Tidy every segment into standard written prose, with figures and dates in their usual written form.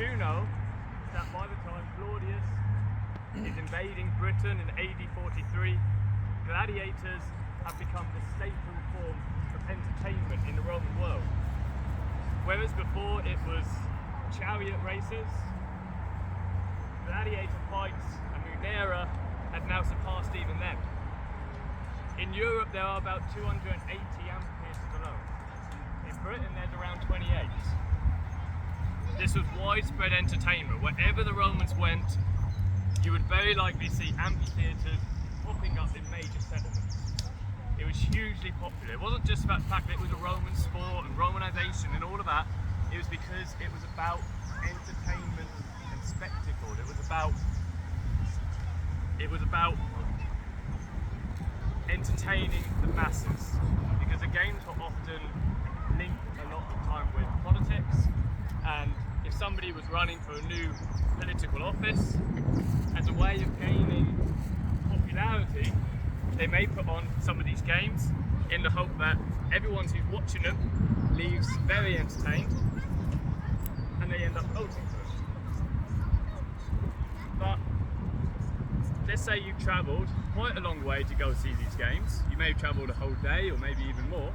do know is that by the time Claudius is invading Britain in AD 43, gladiators have become the staple form of entertainment in the Roman world. Whereas before it was chariot races, gladiator fights and millennia had now surpassed even them. In Europe there are about 280 amphitheatres alone. In Britain there's around 28. This was widespread entertainment. Wherever the Romans went, you would very likely see amphitheatres popping up in major settlements. It was hugely popular. It wasn't just about the fact that it was a Roman sport and Romanization and all of that. It was because it was about entertainment and spectacle. It was about entertaining the masses. Because the games were often linked a lot of time with politics, and if somebody was running for a new political office, as a way of gaining popularity, they may put on some of these games in the hope that everyone who's watching them leaves very entertained and they end up voting for them. But let's say you've travelled quite a long way to go see these games. You may have travelled a whole day or maybe even more.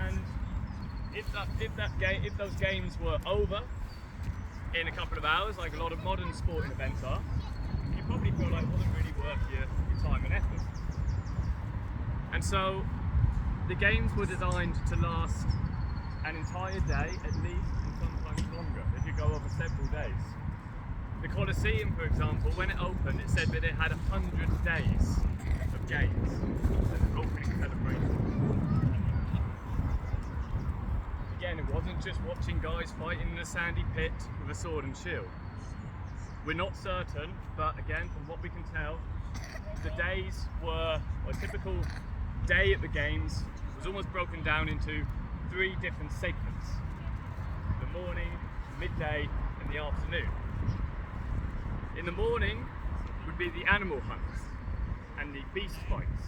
And if those games were over in a couple of hours, like a lot of modern sporting events are, you probably feel like it wasn't really worth your time and effort. And so the games were designed to last an entire day at least, and sometimes longer. They could go over several days. The Colosseum, for example, when it opened, it said that it had 100 days of games as an opening celebration. Again, it wasn't just watching guys fighting in a sandy pit with a sword and shield. We're not certain, but again, from what we can tell, the days were, a typical day at the games was almost broken down into 3 different segments: the morning, midday, and the afternoon. In the morning would be the animal hunts and the beast fights.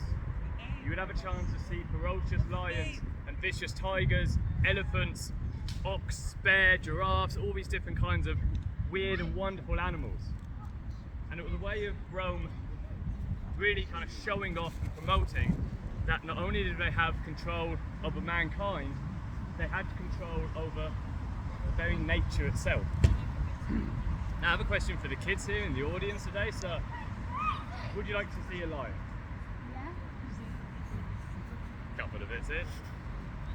You would have a chance to see ferocious lions and vicious tigers, elephants, ox, bear, giraffes, all these different kinds of weird and wonderful animals. And it was a way of Rome really kind of showing off and promoting that not only did they have control over mankind, they had control over the very nature itself. Now I have a question for the kids here in the audience today. So, would you like to see a lion? Yeah. Couple of bits here.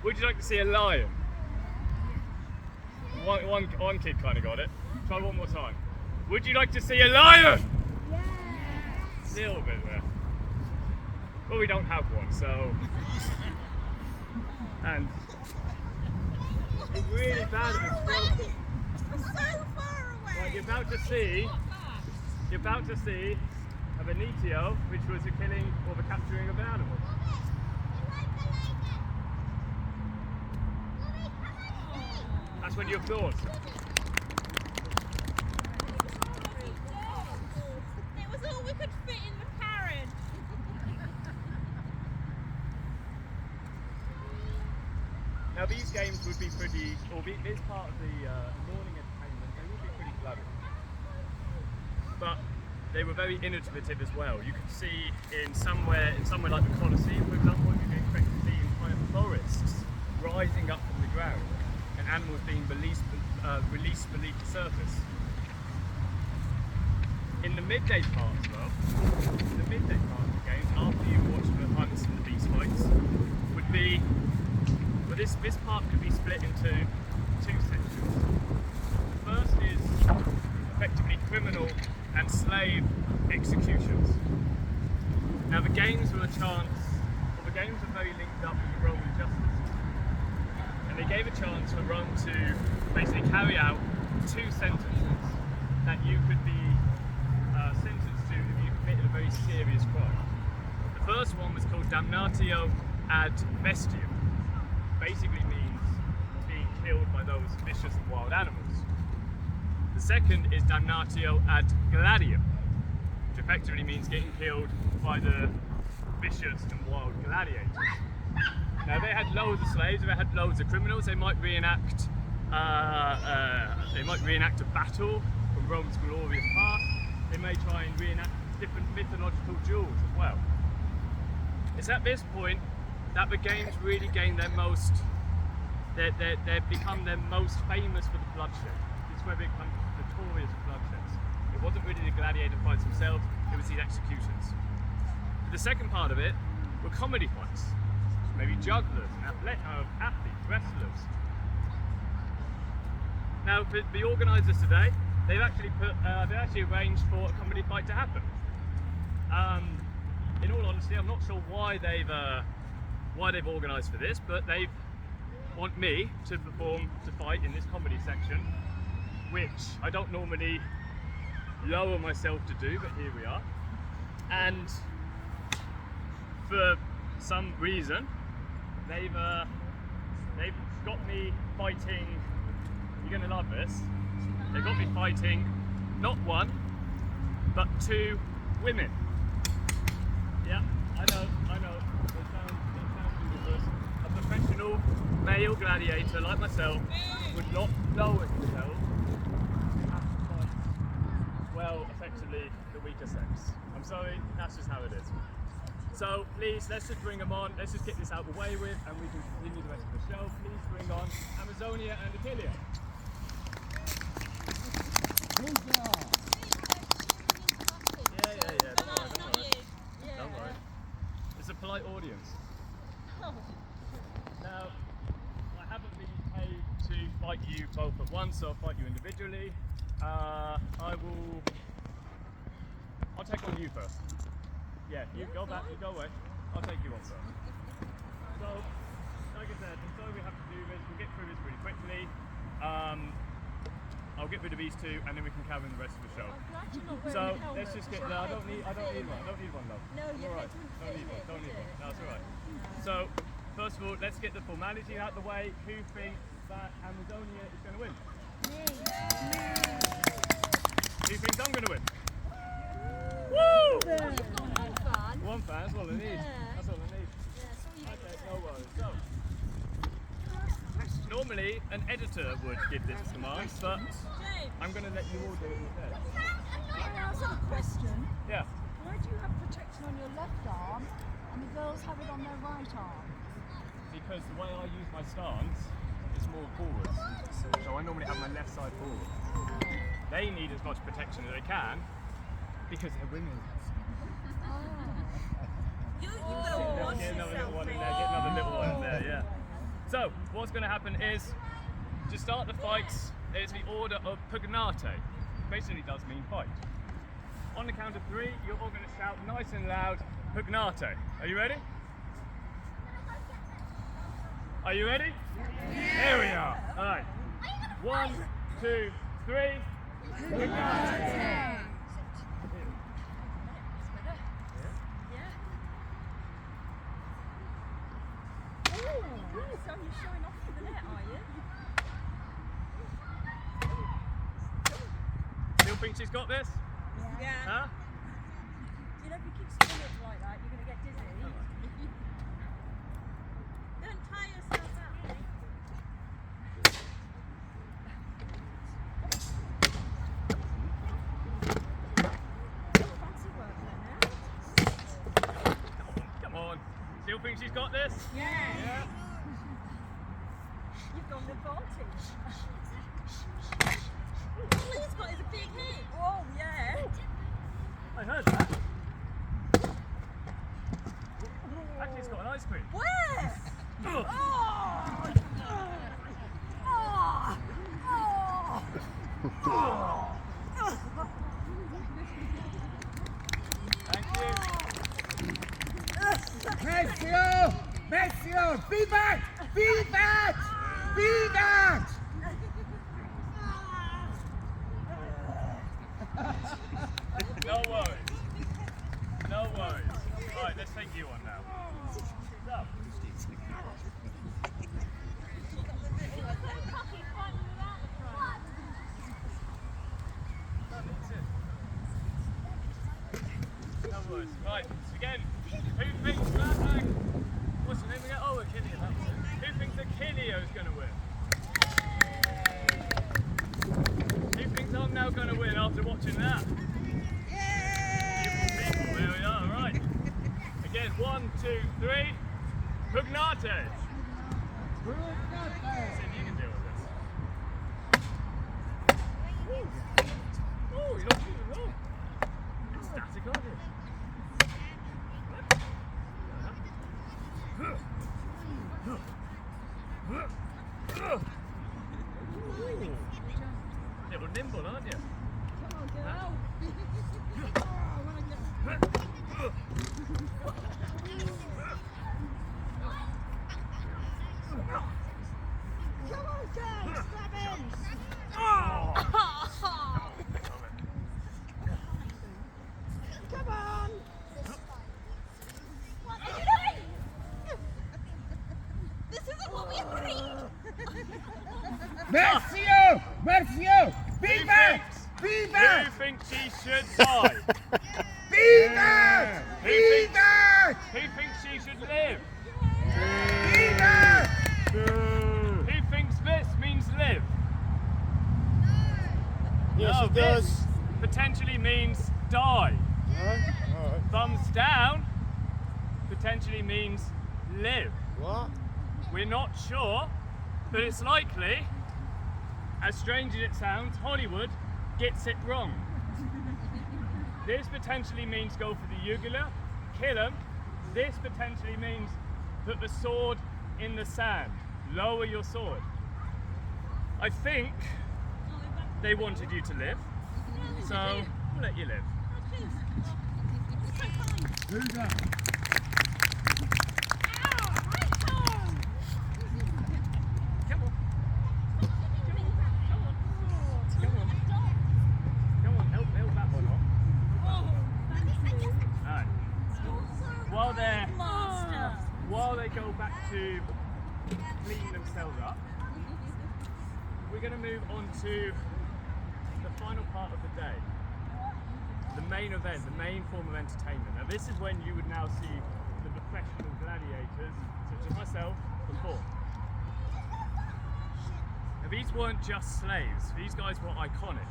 Would you like to see a lion? One kid kind of got it. Try one more time. Would you like to see a lion? Yeah. A little bit there. Well, we don't have one, so. And it's really bad at this. So far away. Right, you're about to see a venetio, which was the killing or the capturing of an animal. That's when you applaud. It was all we could fit in the carriage. Now these games would be pretty, or this part of the morning entertainment, they would be pretty bloody. But they were very innovative as well. You could see in somewhere like the Colosseum, for example, you can expect to see entire forests rising up from the ground and animals being released beneath the surface. In the midday part though, of the game, after you watch the hunts and the beast fights, would be, well, this part could be split into 2 sections. The first is effectively criminal and slave executions. Now the games were the games were very linked up with the Roman justice. And they gave a chance for Rome to basically carry out 2 sentences that you could be sentenced to if you committed a very serious crime. The first one was called damnatio ad bestiam. Basically means being killed by those vicious and wild animals. The second is damnatio ad gladium, which effectively means getting killed by the vicious and wild gladiators. Now they had loads of slaves, they had loads of criminals. They might reenact might reenact a battle from Rome's glorious past. They may try and reenact different mythological duels as well. It's at this point that the games really gain their most, they've become their most famous for the bloodshed. It's where they become notorious for bloodshed. It wasn't really the gladiator fights themselves, it was these executions. The second part of it were comedy fights. Maybe jugglers, athletes, wrestlers. Now, for the organisers today, they've actually arranged for a comedy fight to happen. In all honesty, I'm not sure why they've organised for this, but they want me to fight in this comedy section, which I don't normally lower myself to do, but here we are. And for some reason, they've got me fighting. You're gonna love this. They've got me fighting not one, but two women. Yeah, I know. It sounds ridiculous. A professional male gladiator like myself would not lower himself to have to fight, well, effectively the weaker sex. I'm sorry, that's just how it is. So please, let's just bring them on. Let's just get this out of the way with, and we can continue the rest of the show. Please bring on Amazonia and Achilles. Yeah. Don't worry. It's a polite audience. Now, I haven't been paid to fight you both at once, so I'll fight you individually. I'll take on you first. Yeah, you go back, you go away. I'll take you on first. So, like I said, I'm sorry we have to do this. We'll get through this really quickly. I'll get rid of these two, and then we can carry on the rest of the show. I'm glad you're not wearing So a helmet. let's just get. No, I don't need one, love. No, I'm your all right. head wouldn't Don't fit need one. it, Don't would need one. it? No, it's all right. So first of all, let's get the formality out of the way. Who thinks that Amazonia is going to win? Me. Who thinks I'm going to win? Woo! You've got one fan. One fan. That's all I need. Yeah. That's all I need. Yeah, that's all you need Okay, to no say. worries. So normally an editor would give this command, but James, I'm going to let you all do it instead. Can I ask a question? Yeah. Why do you have protection on your left arm and the girls have it on their right arm? Because the way I use my stance is more forwards. So I normally have my left side forward. They need as much protection as they can because they're women. you've got to watch Get another little yourself, one in mate. there, get another little one in there, yeah. So, what's going to happen is, to start the fights, it's the order of pugnate. Basically does mean fight. On the count of three, you're all going to shout nice and loud, pugnate. Are you ready? Are you ready? Yeah. Here we are. All right. 1, 2, 3. Pugnate. So you're showing off for the net, are you? Still think she's got this? Yeah. Huh? You know, if you keep spinning it like that, you're going to get dizzy. Don't tie yourself out. Fancy work there now. Come on. Still think she's got this? Yeah. Yeah. You've gone the advantage. All he's got is a big hit. Oh, yeah. I heard that. Actually, it's got an ice cream. Where? Ugh. Oh! Thank you. Messio, vivat, vivat, vivat. No worries. No worries. Alright, let's take you on now. So. No worries. Right, again, who thinks that, what's the name again? Oh, Achilles, that was it. Who thinks Achilles is going to win? not going to win after watching that. Beautiful people, there we are, right. Again, 1, 2, 3. Pugnates. See if you can deal with this. Oh, you're not moving at all. It's static, aren't you? Little nimble, aren't you? Come on, girl. Come on, girl. Stabbins. Come on. What are you doing? This isn't what we agreed. Mercio! Feedback! Who Feedback! thinks she should die? Feedback! Who thinks- Feedback! Who thinks she should live? Feedback! Who thinks this means live? Yes, No, it this does. potentially means die. Alright. Thumbs down potentially means live. What? We're not sure, but it's likely, as strange as it sounds, Hollywood gets it wrong. This potentially means go for the jugular, kill him. This potentially means put the sword in the sand, lower your sword. I think they wanted you to live, so we'll let you live. Who's that? Come on. Come on, help that one off. Alright. While they go back to clean themselves up, we're going to move on to the final part of the day. The main event, the main form of entertainment. Now this is when you would now see the professional gladiators, such as myself, perform. Now these weren't just slaves, these guys were iconic.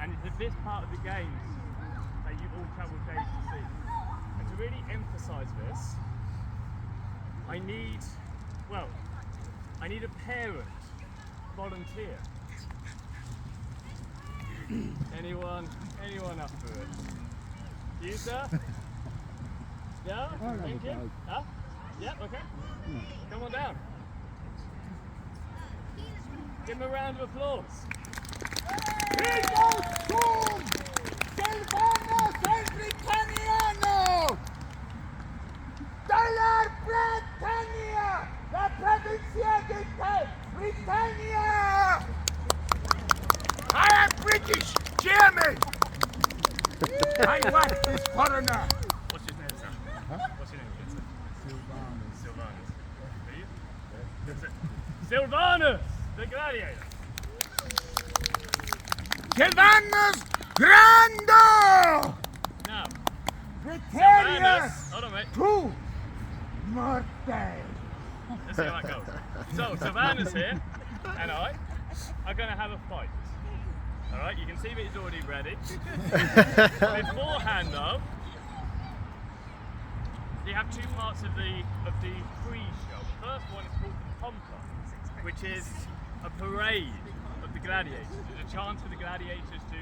And it's at this part of the games that you all travel days to see. And to really emphasise this, I need a parent volunteer. Anyone up for it? You, sir? Yeah? Thank you. Huh? Yeah, okay. Come on down. Give him a round of applause. Silvano el Britanniano! Dalla Britannia! La provincia di Britannia! I am British, German! I want this foreigner! What's his name, sir? Huh? What's your name again, sir? Sylvanus. Are you? That's it. Sylvanus, the gladiator. Silvanus Grando! Now, Britannius! Sylvanus, hold on, mate. Tu morte! Let's see how that goes. So, Sylvanus here and I are going to have a fight. Alright, you can see that he's already ready. Beforehand though, you have two parts of the pre-show. The first one is called the pompa, which is a parade of the gladiators. It's a chance for the gladiators to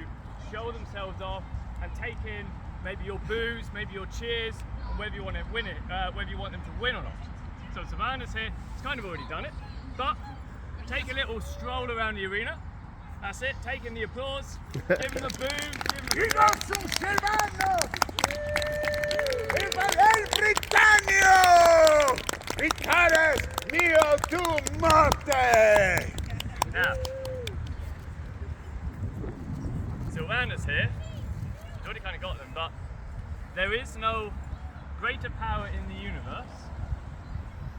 show themselves off and take in maybe your boos, maybe your cheers, and whether you want to win it, whether you want them to win or not. So Savannah's here, he's kind of already done it, but take a little stroll around the arena. That's it, take in the applause, give him the boo, give him the Viva su Silvano! Viva el Britannia! Vicares mio tu morte! Now, Sylvanus here, he's already kind of got them, but there is no greater power in the universe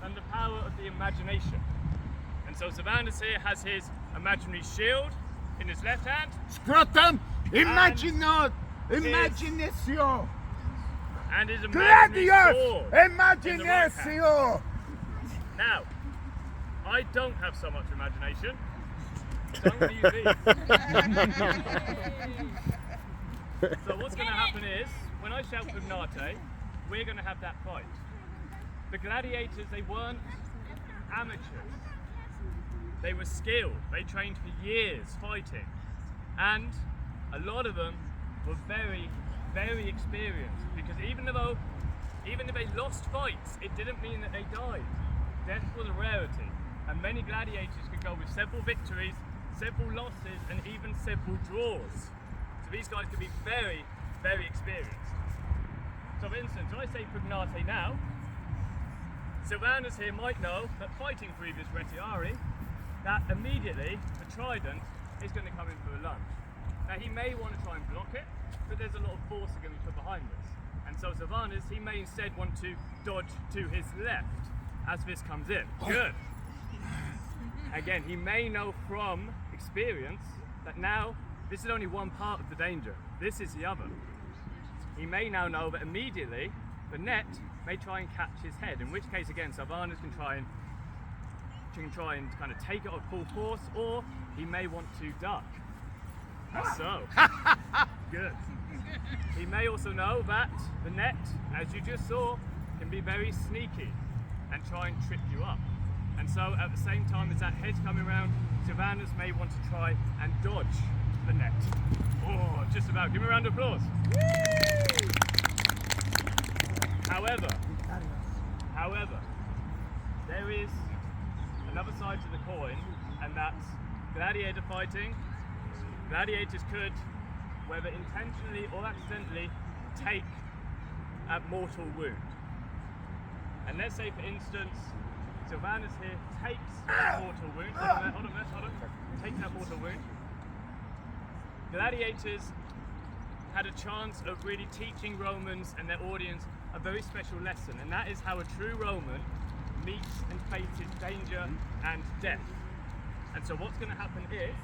than the power of the imagination. And so Sylvanus here has his imaginary shield in his left hand, Scrotum! Imagination! and his imaginary Gladius! sword in the right hand. Imagination! Now, I don't have so much imagination, So I'm going to use these. So what's going to happen is, when I shout Pugnate, we're going to have that fight. The gladiators, they weren't amateurs. They were skilled. They trained for years fighting. And a lot of them were very, very experienced, because even if they lost fights, it didn't mean that they died. Death was a rarity, and many gladiators could go with several victories, several losses, and even several draws. So these guys could be very, very experienced. So for instance, when I say Pugnate now, Sylvanus here might know that fighting previous retiari, that immediately the trident is going to come in for a lunge. Now he may want to try and block it, but there's a lot of force going to be put behind this. And so Sylvanus, he may instead want to dodge to his left as this comes in. Good. Again, he may know from experience that now this is only one part of the danger. This is the other. He may now know that immediately the net may try and catch his head, in which case again Sylvanus can try and kind of take it at full force, or he may want to duck. So, good. He may also know that the net, as you just saw, can be very sneaky and try and trip you up. And so at the same time as that head's coming around, Sylvanus may want to try and dodge the net. Oh, just about. Give me a round of applause. Woo! However, there is another side to the coin, and that's gladiator fighting. Gladiators could, whether intentionally or accidentally, take a mortal wound. And let's say, for instance, Sylvanus here takes a mortal wound. Hold on. Takes that mortal wound. Gladiators had a chance of really teaching Romans and their audience a very special lesson, and that is how a true Roman meets and faces danger and death. And so what's going to happen is,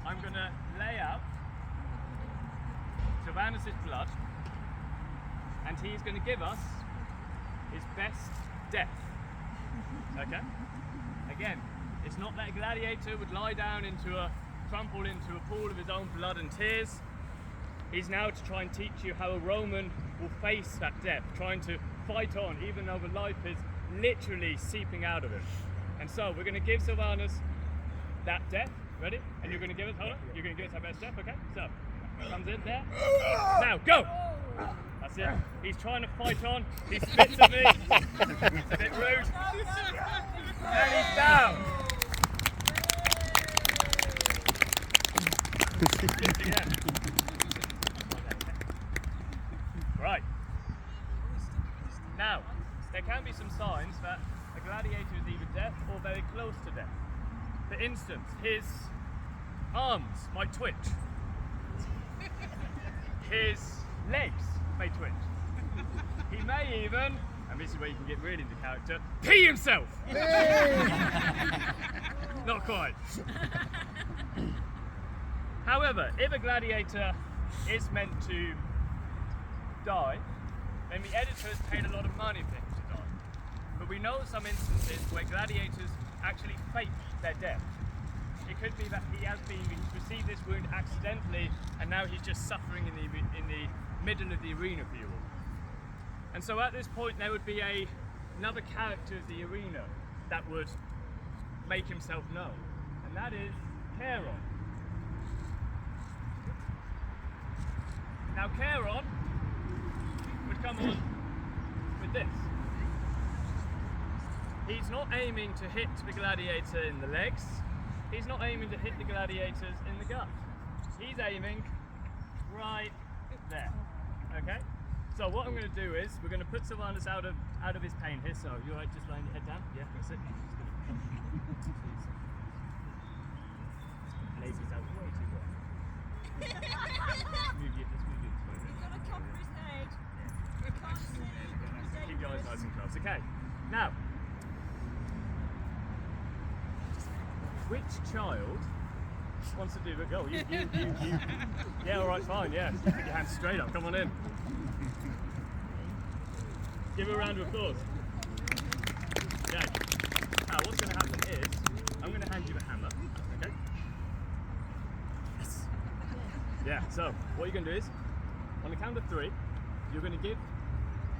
I'm going to lay out Sylvanus' blood, and he's going to give us his best death. Okay? Again, it's not that a gladiator would lie down crumple into a pool of his own blood and tears. He's now to try and teach you how a Roman will face that death, trying to fight on, even though the life is literally seeping out of him. And so we're going to give Sylvanus that death. Ready? And you're going to give us, hold on, you're going to give us our best death, okay? So, comes in there. Now, go! That's it. He's trying to fight on. He spits at me. It's a bit rude. And he's down. Yeah. Right. Now, there can be some signs that a gladiator is either deaf or very close to death. For instance, his arms might twitch. His legs may twitch. He may even, and this is where you can get really into character, pee himself! Not quite. However, if a gladiator is meant to die, then the editors paid a lot of money for him to die. But we know some instances where gladiators actually fake their death. It could be that he's received this wound accidentally, and now he's just suffering in the middle of the arena for you all. And so at this point there would be another character of the arena that would make himself known, and that is Charon. Now Charon would come on with this. He's not aiming to hit the gladiator in the legs. He's not aiming to hit the gladiators in the gut. He's aiming right there. Okay? So what I'm going to do is we're going to put Sylvanus out of his pain here. So you're right, just laying your head down. Yeah, that's it. Lazy's out way too well. Move you this way. He's got to cover his head. We can't see. Keep your eyes nice and close. Okay. Now, which child wants to do the goal? You. Yeah, all right, fine. Yeah, put your hands straight up. Come on in. Give her a round of applause. Okay. Now what's going to happen is, I'm going to hand you a hammer, okay? Yes. Yeah, so what you're going to do is, on the count of 3, you're going to give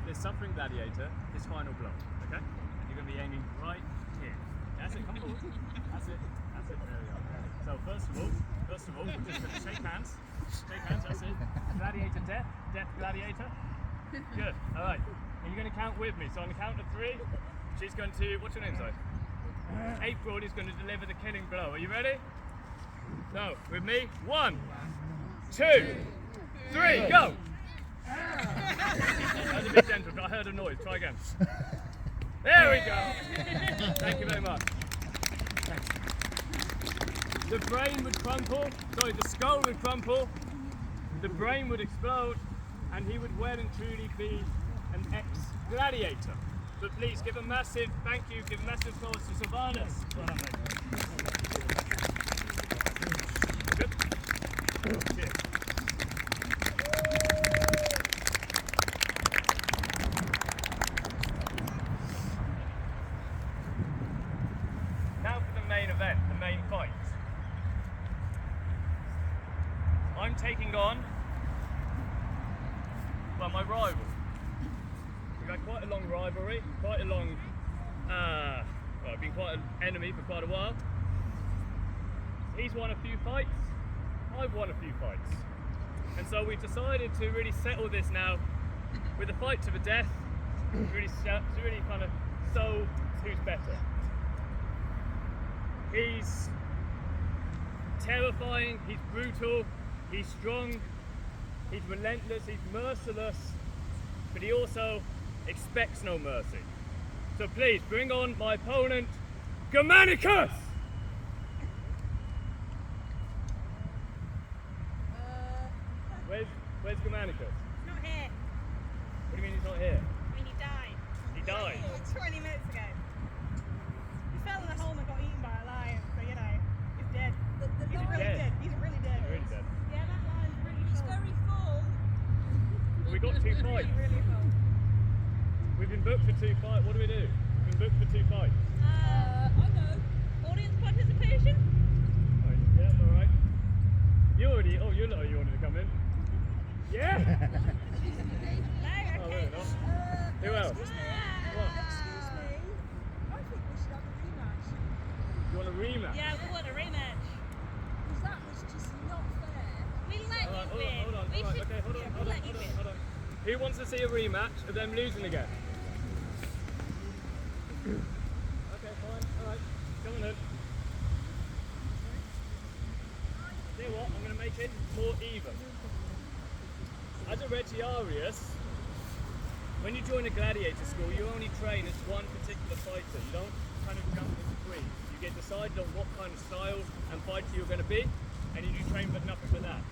this suffering gladiator his final blow, okay? And you're going to be aiming right here. That's it, come forward. That's it, there we are. So first of all, we're just going to shake hands. Shake hands, that's it. Gladiator death, death gladiator. Good, alright. And you're going to count with me. So on the count of 3, she's going to, what's your name, sorry? April is going to deliver the killing blow. Are you ready? So, with me, 1, 2, 3, go! That was a bit gentle, but I heard a noise. Try again. There we go! Thank you very much. Thanks. The brain would crumple, sorry, the skull would crumple, the brain would explode, and he would well and truly be an ex-gladiator. But please give a massive thank you, give a massive applause to Sylvanus. Well done, mate. Good. Cheers. Now for the main event, the main fight. I'm taking on, well, my rival. We've had quite a long rivalry, quite a long, well, I've been quite an enemy for quite a while. He's won a few fights, I've won a few fights. And so we decided to really settle this now with a fight to the death, to really kind of solve who's better. He's terrifying, he's brutal, he's strong, he's relentless, he's merciless, but he also expects no mercy. So please bring on my opponent, Germanicus! Where's Germanicus? He's not here. What do you mean he's not here? I mean, he died. He died? 20 minutes ago. He fell in a hole and got eaten by a lion, so you know, he's dead. He's really dead. He's really dead. Really dead. Yeah, that lion's really full. He's very full. Well, we got 2 fights. Really full. We've been booked for 2 fights. What do we do? We've been booked for 2 fights. I know. Audience participation? Oh, yeah, alright. You wanted to come in. Yeah! No, Oh, really not? Who else? What? Excuse me. I think we should have a rematch. You want a rematch? Yeah, we want a rematch. Because that was just not fair. We let Alright, you win. hold on. We should, Okay, hold on. Who wants to see a rematch of them losing again? Okay, fine. Alright. Come on then. See what? I'm going to make it more even. As a Regiarius, when you join a gladiator school, you only train as one particular fighter. You don't kind of jump in between. You get decided on what kind of style and fighter you're going to be, and you do train but nothing but that.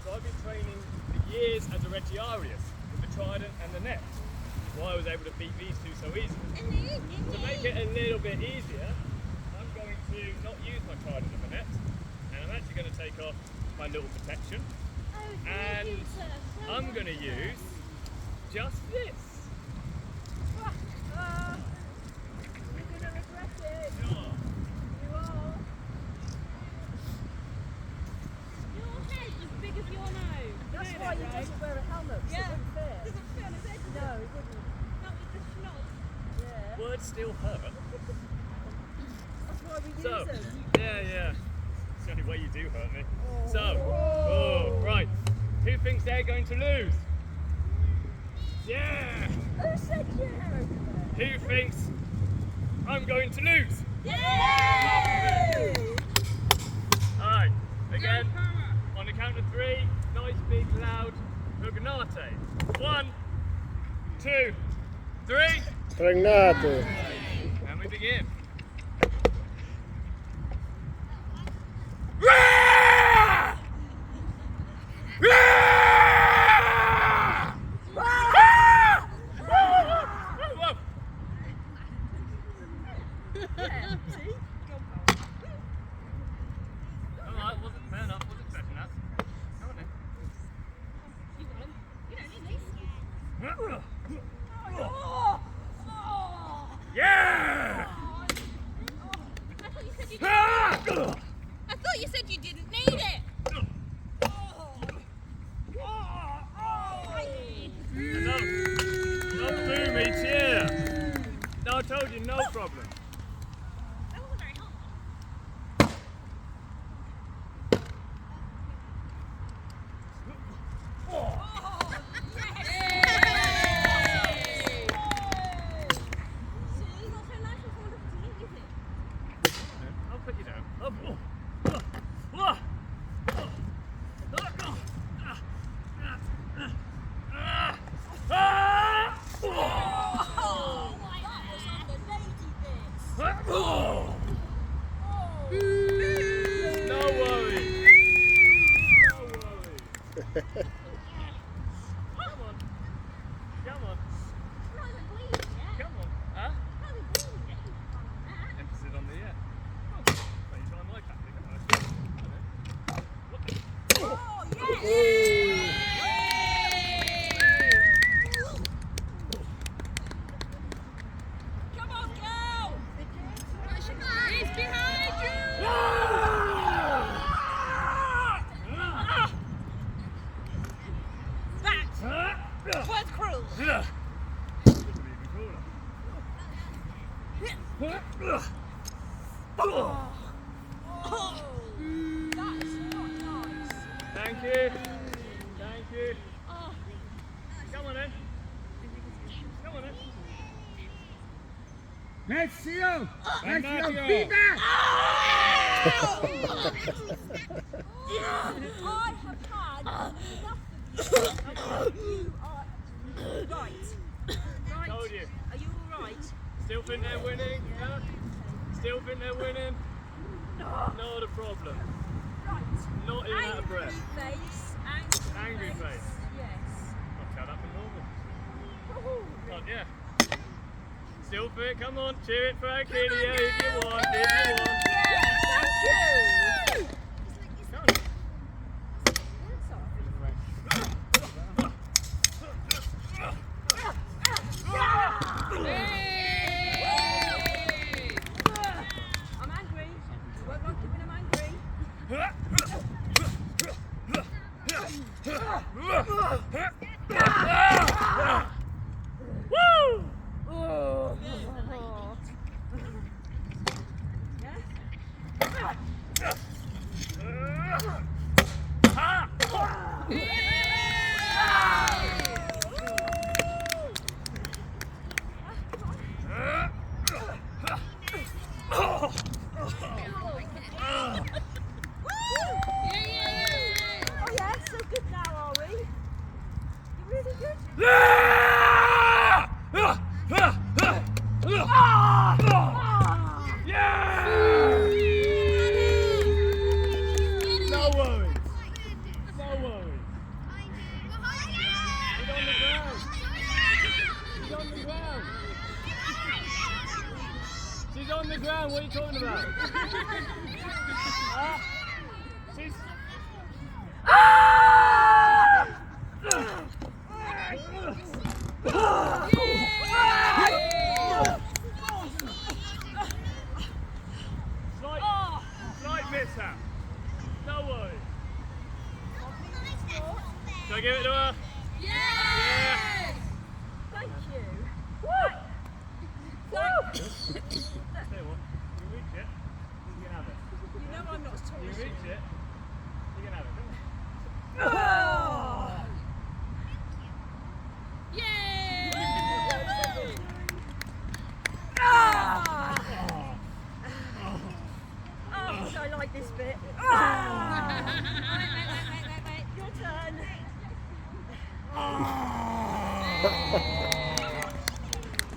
So I've been training for years as a Regiarius with the trident and the net. That's why I was able to beat these two so easily. To make it a little bit easier, I'm going to not use my trident and the net, and I'm actually going to take off my little protection. And I'm going to use just this. You're going to regret it. Oh. You are. Your head's as big as your nose. That's You know why that, he right? doesn't wear a helmet. 'Cause Yeah. it wouldn't fit. Doesn't fit on his head, does it? No, it wouldn't. Not with the schnoz. Yeah. Words still hurt. That's why we use So, them. yeah. It's the only way you do hurt me. So, right. Who thinks they're going to lose? Yeah! Who said yeah? Who thinks I'm going to lose? Yay! Alright, again, on the count of 3, nice, big, loud, Hugnate. 1, 2, 3. Regnate. And we begin. Alright, wasn't fair enough, wasn't expecting that. Come on then. You don't need this. Oh! told you, no problem. That wasn't very hard. I'll put you down. No worries. No worries. Come on. Come on. Come on. Huh? Emphasis on the yeah. Oh, you trying my tactic, Come on, girl! He's behind you! That was cruel. Thank you. Thank you. Come on then. Come on then. Matteo! Matteo, Matteo. be back! I have had enough of you. You are right. Told you. Are you all right? Still think they're winning? Yeah? Still think they're winning? Not a problem. Right. Not even out of breath. Face. Angry face. Yes. I'll tell that for normal. Woohoo. Oh, yeah. Still fit, come on, cheer it Frankie, yeah, if you want, if you want. Thank you. Come on. I'm angry. Won't mind keeping him angry. Woo! Oh. Oh yeah, so good now, are we? You really good? No worries. No worries. She's on the ground. She's on the ground. She's on the ground. What are you talking about? Huh? She's... Slight mishap. No worries. Shall I give it to her? Yeah. Thank you. Tell you what, you reach it, you can have it. You know I'm not as tall You as reach you. it, you can have it. Oh! Oh, I like this bit. Wait. Your turn.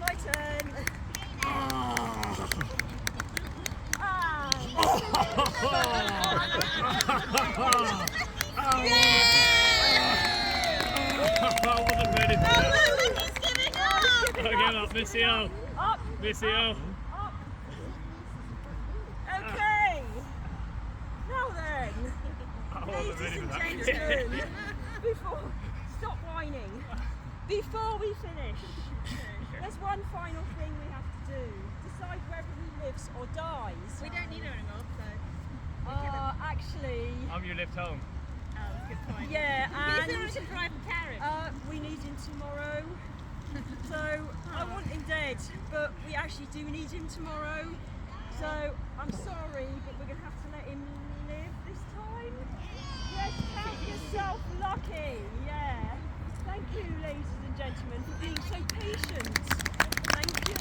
My turn. I wasn't ready for that. Again up, Missy O. Up. Missy O. Up. Okay. Now then, I wasn't ready ladies for and that. gentlemen, stop whining. Before we finish, there's one final thing we have to do. Decide whether he lives or dies. We don't need her anymore, so. Actually, You lift home. Oh, that's a good point. yeah, But and you still can drive and carry him. we need him tomorrow. So I want him dead, but we actually do need him tomorrow. So I'm sorry, but we're going to have to let him live this time. Yes, count yourself lucky. Yeah. Thank you, ladies and gentlemen, for being so patient. Thank you.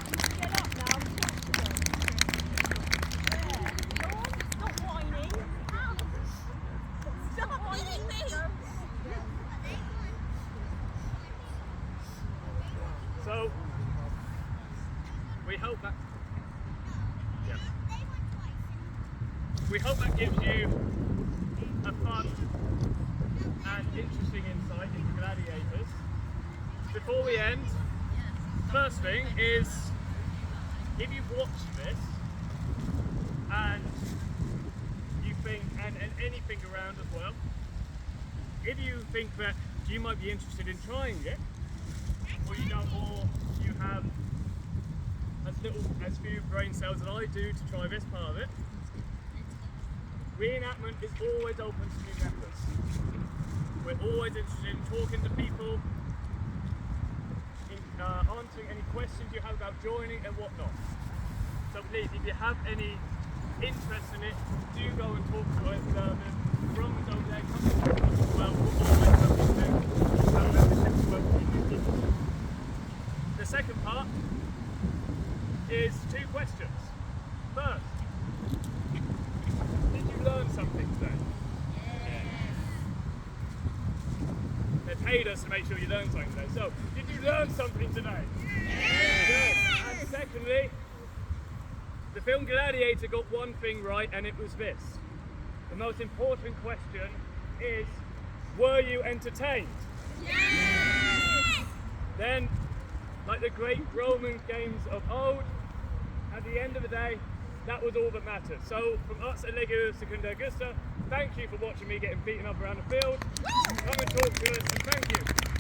You can get up now and talk to them. Yeah. Go on, stop whining. Stop whining me. So, we hope that gives you a fun and interesting insight into gladiators. Before we end, first thing is, if you've watched this and you think, and anything around as well, if you think that you might be interested in trying it, or you have as few brain cells as I do to try this part of it, reenactment is always open to new methods. We're always interested in talking to people, in answering any questions you have about joining and whatnot. So please, if you have any interest in it, do go and talk to us. The Romans over there come to us as well. We're always happy to have memberships work with new people. The second part is 2 questions. First, did you learn something today? Yes. They paid us to make sure you learned something today. So, did you learn something today? Yes. Good. And secondly, the film Gladiator got one thing right, and it was this. The most important question is, were you entertained? Yes! Then, like the great Roman games of old, at the end of the day, that was all that mattered. So, from us at Legio Secunda Augusta, thank you for watching me getting beaten up around the field. Come and talk to us, and thank you.